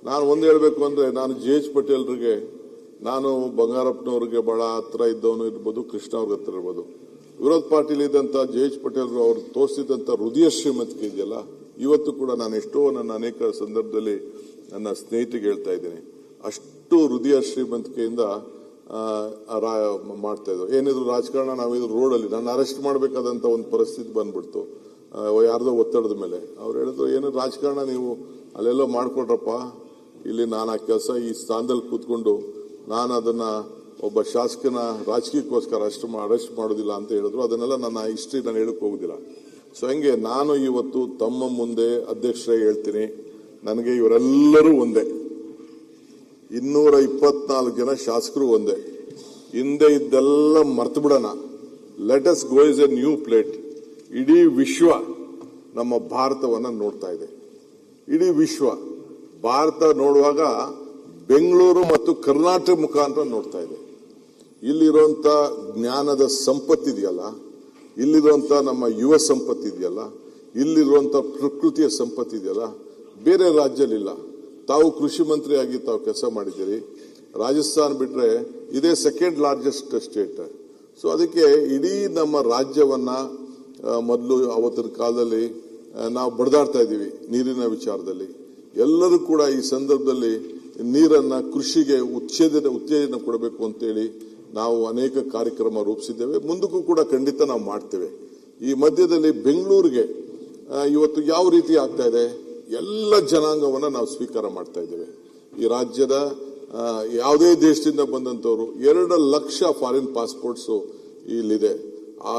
ನಾನು ಒಂದು ಹೇಳಬೇಕು ಅಂದ್ರೆ, ನಾನು ಜೆ.ಎಚ್. ಪಟೇಲ್ರಿಗೆ, ನಾನು ಬಂಗಾರಪ್ಪನವ್ರಿಗೆ ಬಹಳ ಹತ್ರ ಇದ್ದವನು ಇರ್ಬೋದು, ಕೃಷ್ಣ ಅವ್ರಿಗೆ ಹತ್ರ ಇರ್ಬೋದು. ವಿರೋಧ ಪಾರ್ಟಿಲಿ ಇದ್ದಂತ ಜೆ.ಎಚ್. ಪಟೇಲ್ ಅವರು ತೋರಿಸಿದಂತ ಹೃದಯ ಶ್ರೀಮಂತಿಕೆ ಇದೆಯಲ್ಲ, ಇವತ್ತು ಕೂಡ ನಾನು ಎಷ್ಟೋ ನನ್ನ ಅನೇಕ ಸಂದರ್ಭದಲ್ಲಿ ನನ್ನ ಸ್ನೇಹಿತರಿಗೆ ಹೇಳ್ತಾ ಇದ್ದೀನಿ, ಅಷ್ಟು ಹೃದಯ ಶ್ರೀಮಂತಿಕೆಯಿಂದ ಮಾಡ್ತಾ ಇದ್ರು. ಏನಿದ್ರು ರಾಜಕಾರಣ, ನಾವಿದ್ರು ರೋಡಲ್ಲಿ ನನ್ನ ಅರೆಸ್ಟ್ ಮಾಡಬೇಕಾದಂತ ಒಂದು ಪರಿಸ್ಥಿತಿ ಬಂದ್ಬಿಡ್ತು ಯಾರ್ದೋ ಒತ್ತಡದ ಮೇಲೆ. ಅವ್ರು ಹೇಳಿದ್ರು, ಏನು ರಾಜಕಾರಣ ನೀವು ಅಲ್ಲೆಲ್ಲೋ ಮಾಡ್ಕೊಡ್ರಪ್ಪ, ಇಲ್ಲಿ ನಾನು ಆ ಕೆಲಸ ಈ ಸ್ಥಾನದಲ್ಲಿ ಕೂತ್ಕೊಂಡು ನಾನು ಅದನ್ನ ಒಬ್ಬ ಶಾಸಕನ ರಾಜಕೀಯಕ್ಕೋಸ್ಕರ ಅರೆಸ್ಟ್ ಮಾಡೋದಿಲ್ಲ ಅಂತ ಹೇಳಿದ್ರು. ಅದನ್ನೆಲ್ಲ ನನ್ನ ಹಿಸ್ಟ್ರಿ ನಾನು ಹೇಳಕ್ ಹೋಗುದಿಲ್ಲ. ಸೊ ಹಂಗೆ ನಾನು ಇವತ್ತು ತಮ್ಮ ಮುಂದೆ ಅಧ್ಯಕ್ಷರೇ ಹೇಳ್ತೀನಿ, ನನಗೆ ಇವರೆಲ್ಲರೂ ಒಂದೇ, 224 ಜನ ಶಾಸಕರು ಒಂದೇ. ಹಿಂದೆ ಇದ್ದೆಲ್ಲ ಮರ್ತು ಬಿಡೋಣ. Let us go is A new plate. ಇಡೀ ವಿಶ್ವ ನಮ್ಮ ಭಾರತವನ್ನ ನೋಡ್ತಾ ಇದೆ. ಇಡೀ ವಿಶ್ವ ಭಾರತ ನೋಡುವಾಗ ಬೆಂಗಳೂರು ಮತ್ತು ಕರ್ನಾಟಕ ಮುಖಾಂತರ ನೋಡ್ತಾ ಇದೆ. ಇಲ್ಲಿರುವಂತ ಜ್ಞಾನದ ಸಂಪತ್ತಿದೆಯಲ್ಲ, ಇಲ್ಲಿರುವಂತ ನಮ್ಮ ಯುವ ಸಂಪತ್ತಿದೆಯಲ್ಲ, ಇಲ್ಲಿರುವಂತ ಪ್ರಕೃತಿಯ ಸಂಪತ್ತಿದೆಯಲ್ಲ, ಬೇರೆ ರಾಜ್ಯದಲ್ಲಿಲ್ಲ. ತಾವು ಕೃಷಿ ಮಂತ್ರಿಯಾಗಿ ತಾವು ಕೆಲಸ ಮಾಡಿದ್ದೀರಿ. ರಾಜಸ್ಥಾನ ಬಿಟ್ರೆ ಇದೇ ಸೆಕೆಂಡ್ ಲಾರ್ಜೆಸ್ಟ್ ಸ್ಟೇಟ್. ಸೊ ಅದಕ್ಕೆ ಇಡೀ ನಮ್ಮ ರಾಜ್ಯವನ್ನ ಮೊದಲು ಅವತ್ತಿನ ಕಾಲದಲ್ಲಿ ನಾವು ಬಡದಾಡ್ತಾ ಇದ್ದೀವಿ ನೀರಿನ ವಿಚಾರದಲ್ಲಿ. ಎಲ್ಲರೂ ಕೂಡ ಈ ಸಂದರ್ಭದಲ್ಲಿ ನೀರನ್ನ ಕೃಷಿಗೆ ಉತ್ತೇಜನ ಕೊಡಬೇಕು ಅಂತೇಳಿ ನಾವು ಅನೇಕ ಕಾರ್ಯಕ್ರಮ ರೂಪಿಸಿದ್ದೇವೆ. ಮುಂದಕ್ಕೂ ಕೂಡ ಖಂಡಿತ ನಾವು ಮಾಡ್ತೇವೆ. ಈ ಮಧ್ಯದಲ್ಲಿ ಬೆಂಗಳೂರಿಗೆ ಇವತ್ತು ಯಾವ ರೀತಿ ಆಗ್ತಾ ಇದೆ, ಎಲ್ಲ ಜನಾಂಗವನ್ನ ನಾವು ಸ್ವೀಕಾರ ಮಾಡ್ತಾ ಇದ್ದೇವೆ. ಈ ರಾಜ್ಯದ ಯಾವುದೇ ದೇಶದಿಂದ ಬಂದಂತವರು 2 ಲಕ್ಷ ಫಾರಿನ್ ಪಾಸ್ಪೋರ್ಟ್ಸ್ ಇಲ್ಲಿದೆ. ಆ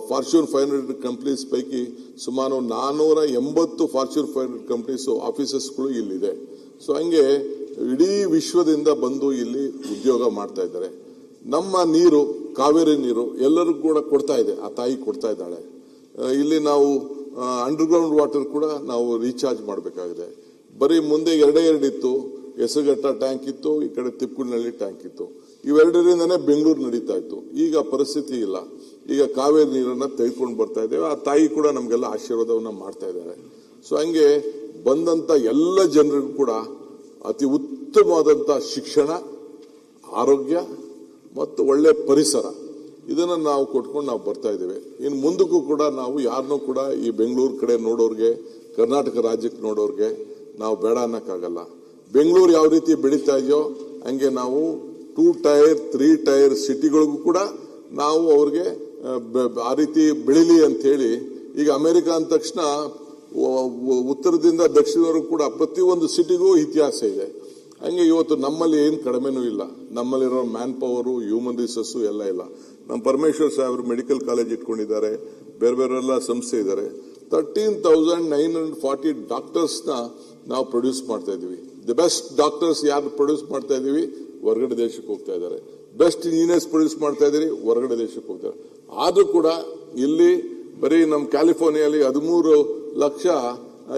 ಫಾರ್ಚೂನ್ 500 ಕಂಪನೀಸ್ ಪೈಕಿ ಸುಮಾರು 480 ಫಾರ್ಚೂನ್ 500 ಕಂಪನೀಸ್ ಆಫೀಸಸ್ಗಳು ಇಲ್ಲಿದೆ. ಸೊ ಹಂಗೆ ಇಡೀ ವಿಶ್ವದಿಂದ ಬಂದು ಇಲ್ಲಿ ಉದ್ಯೋಗ ಮಾಡ್ತಾ ಇದ್ದಾರೆ. ನಮ್ಮ ನೀರು, ಕಾವೇರಿ ನೀರು ಎಲ್ಲರಿಗೂ ಕೂಡ ಕೊಡ್ತಾ ಇದೆ, ಆ ತಾಯಿ ಕೊಡ್ತಾ ಇದ್ದಾಳೆ. ಇಲ್ಲಿ ನಾವು ಅಂಡರ್ಗ್ರೌಂಡ್ ವಾಟರ್ ಕೂಡ ನಾವು ರೀಚಾರ್ಜ್ ಮಾಡಬೇಕಾಗಿದೆ. ಬರೀ ಮುಂದೆ 2 ಇತ್ತು, ಹೆಸರುಘಟ್ಟ ಟ್ಯಾಂಕ್ ಇತ್ತು, ಈ ಕಡೆ ತಿಪ್ಪುನಹಳ್ಳಿ ಟ್ಯಾಂಕ್ ಇತ್ತು. ಇವೆರಡರಿಂದನೇ ಬೆಂಗಳೂರು ನಡೀತಾ ಇತ್ತು. ಈಗ ಪರಿಸ್ಥಿತಿ ಇಲ್ಲ. ಈಗ ಕಾವೇರಿ ನೀರನ್ನ ತೆಗೆದುಕೊಂಡು ಬರ್ತಾ ಇದ್ದೇವೆ. ಆ ತಾಯಿ ಕೂಡ ನಮಗೆಲ್ಲ ಆಶೀರ್ವಾದವನ್ನ ಮಾಡ್ತಾ ಇದ್ದಾರೆ. ಸೊ ಹಂಗೆ ಬಂದಂತ ಎಲ್ಲ ಜನರಿಗೂ ಕೂಡ ಅತಿ ಉತ್ತಮವಾದಂತ ಶಿಕ್ಷಣ, ಆರೋಗ್ಯ ಮತ್ತು ಒಳ್ಳೆ ಪರಿಸರ ಇದನ್ನ ನಾವು ಕೊಟ್ಕೊಂಡು ನಾವು ಬರ್ತಾ ಇದ್ದೇವೆ. ಇನ್ನು ಮುಂದಕ್ಕೂ ಕೂಡ ನಾವು ಯಾರನ್ನೂ ಕೂಡ ಈ ಬೆಂಗಳೂರು ಕಡೆ ನೋಡೋರ್ಗೆ, ಕರ್ನಾಟಕ ರಾಜ್ಯಕ್ಕೆ ನೋಡೋರ್ಗೆ ನಾವು ಬೇಡ ಅನ್ನಕ್ಕಾಗಲ್ಲ. ಬೆಂಗಳೂರು ಯಾವ ರೀತಿ ಬೆಳೀತಾ ಇದೆಯೋ ಹಂಗೆ ನಾವು 2 ಟೈರ್ 3 ಟೈರ್ ಸಿಟಿಗಳಿಗೂ ಕೂಡ ನಾವು ಅವ್ರಿಗೆ ಆ ರೀತಿ ಬೆಳಿಲಿ ಅಂತ ಹೇಳಿ, ಈಗ ಅಮೆರಿಕ ಅಂದ ತಕ್ಷಣ ಉತ್ತರದಿಂದ ದಕ್ಷಿಣವರೆಗೂ ಕೂಡ ಪ್ರತಿಯೊಂದು ಸಿಟಿಗೂ ಇತಿಹಾಸ ಇದೆ. ಹಂಗೆ ಇವತ್ತು ನಮ್ಮಲ್ಲಿ ಏನು ಕಡಿಮೆನೂ ಇಲ್ಲ. ನಮ್ಮಲ್ಲಿರೋ ಮ್ಯಾನ್ ಪವರು, ಹ್ಯೂಮನ್ ರಿಸೋರ್ಸ್ ಎಲ್ಲ ಇಲ್ಲ. ನಮ್ಮ ಪರಮೇಶ್ವರ್ ಸಾಹೇಬರು ಮೆಡಿಕಲ್ ಕಾಲೇಜ್ ಇಟ್ಕೊಂಡಿದ್ದಾರೆ, ಬೇರೆ ಬೇರೆಲ್ಲ ಸಂಸ್ಥೆ ಇದ್ದಾರೆ. 13,940 ಡಾಕ್ಟರ್ಸ್ನ ನಾವು ಪ್ರೊಡ್ಯೂಸ್ ಮಾಡ್ತಾ ಇದೀವಿ. ದಿ ಬೆಸ್ಟ್ ಡಾಕ್ಟರ್ಸ್ ಯಾರು ಪ್ರೊಡ್ಯೂಸ್ ಮಾಡ್ತಾ ಇದೀವಿ, ಹೊರಗಡೆ ದೇಶಕ್ಕೆ ಹೋಗ್ತಾ ಇದ್ದಾರೆ. ಬೆಸ್ಟ್ ಇಂಜಿನಿಯರ್ಸ್ ಪ್ರೊಡ್ಯೂಸ್ ಮಾಡ್ತಾ ಇದೀರಿ, ಹೊರಗಡೆ ದೇಶಕ್ಕೆ ಹೋಗ್ತಾರೆ. ಆದ್ರೂ ಕೂಡ ಇಲ್ಲಿ ಬರೀ ನಮ್ಮ ಕ್ಯಾಲಿಫೋರ್ನಿಯಲ್ಲಿ 13 ಲಕ್ಷ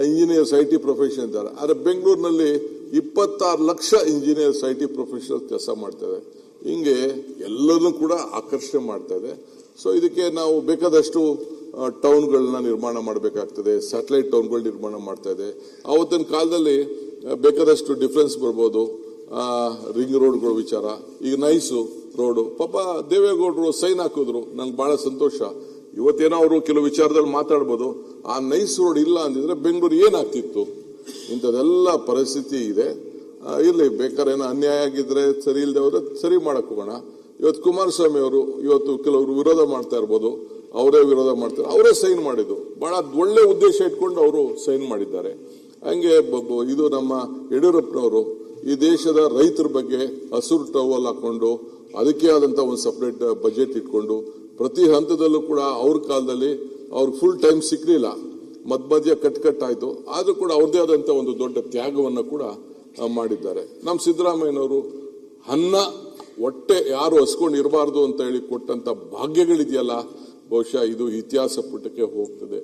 ಇಂಜಿನಿಯರ್ಸ್ IT ಪ್ರೊಫೆಷನ್ ಇದ್ದಾರೆ. ಆದರೆ ಬೆಂಗಳೂರಿನಲ್ಲಿ 26 ಲಕ್ಷ ಇಂಜಿನಿಯರ್ಸ್ IT ಪ್ರೊಫೆಷನಲ್ ಕೆಲಸ ಮಾಡ್ತಾ ಇದೆ. ಹಿಂಗೆ ಎಲ್ಲರನ್ನೂ ಕೂಡ ಆಕರ್ಷಣೆ ಮಾಡ್ತಾ ಇದೆ. ಸೊ ಇದಕ್ಕೆ ನಾವು ಬೇಕಾದಷ್ಟು ಟೌನ್ಗಳನ್ನ ನಿರ್ಮಾಣ ಮಾಡಬೇಕಾಗ್ತದೆ, ಸ್ಯಾಟಲೈಟ್ ಟೌನ್ಗಳು ನಿರ್ಮಾಣ ಮಾಡ್ತಾ ಇದೆ. ಆವತ್ತಿನ ಕಾಲದಲ್ಲಿ ಬೇಕಾದಷ್ಟು ಡಿಫರೆನ್ಸ್ ಬರ್ಬೋದು. ರಿಂಗ್ ರೋಡ್ಗಳ ವಿಚಾರ, ಈಗ ನೈಸು ರೋಡು, ಪಾಪ ದೇವೇಗೌಡರು ಸೈನ್ ಹಾಕಿದ್ರು, ನಂಗೆ ಬಹಳ ಸಂತೋಷ. ಇವತ್ತೇನೋ ಅವರು ಕೆಲವು ವಿಚಾರದಲ್ಲಿ ಮಾತಾಡ್ಬೋದು. ಆ ನೈಸ್ ರೋಡ್ ಇಲ್ಲ ಅಂದಿದ್ರೆ ಬೆಂಗಳೂರು ಏನಾಗ್ತಿತ್ತು? ಇಂಥದೆಲ್ಲ ಪರಿಸ್ಥಿತಿ ಇದೆ. ಇರ್ಲಿ, ಬೇಕಾದ್ರೆ ಏನೋ ಅನ್ಯಾಯ ಆಗಿದ್ರೆ, ಸರಿ ಇಲ್ಲದೆ ಹೋದ್ರೆ ಸರಿ ಮಾಡಕ್ ಹೋಗೋಣ. ಇವತ್ತು ಕುಮಾರಸ್ವಾಮಿ ಅವರು ಇವತ್ತು ಕೆಲವರು ವಿರೋಧ ಮಾಡ್ತಾ ಇರ್ಬೋದು, ಅವರೇ ವಿರೋಧ ಮಾಡ್ತಾರೆ, ಅವರೇ ಸೈನ್ ಮಾಡಿದ್ದು. ಬಹಳ ಒಳ್ಳೆ ಉದ್ದೇಶ ಇಟ್ಕೊಂಡು ಅವರು ಸೈನ್ ಮಾಡಿದ್ದಾರೆ. ಹಂಗೆ ಇದು ನಮ್ಮ ಯಡಿಯೂರಪ್ಪನವರು ಈ ದೇಶದ ರೈತರ ಬಗ್ಗೆ ಹಸಿರು ಟವಲ್ ಹಾಕೊಂಡು ಅದಕ್ಕೆ ಆದಂತ ಒಂದು ಸಪರೇಟ್ ಬಜೆಟ್ ಇಟ್ಕೊಂಡು ಪ್ರತಿ ಹಂತದಲ್ಲೂ ಕೂಡ ಅವ್ರ ಕಾಲದಲ್ಲಿ ಅವ್ರಿಗೆ ಫುಲ್ ಟೈಮ್ ಸಿಕ್ಲಿಲ್ಲ, ಮಧ್ಯ ಕಟ್ಟಾಯ್ತು. ಆದ್ರೂ ಕೂಡ ಅವ್ರದೇ ಆದಂತ ಒಂದು ದೊಡ್ಡ ತ್ಯಾಗವನ್ನು ಕೂಡ ಮಾಡಿದ್ದಾರೆ. ನಮ್ಮ ಸಿದ್ದರಾಮಯ್ಯನವರು ಅನ್ನ ಹೊಟ್ಟೆ ಯಾರು ಹಸ್ಕೊಂಡು ಇರಬಾರ್ದು ಅಂತ ಹೇಳಿ ಕೊಟ್ಟಂತ ಭಾಗ್ಯಗಳಿದೆಯಲ್ಲ, ಬಹುಶಃ ಇದು ಇತಿಹಾಸ ಪುಟಕ್ಕೆ ಹೋಗ್ತದೆ.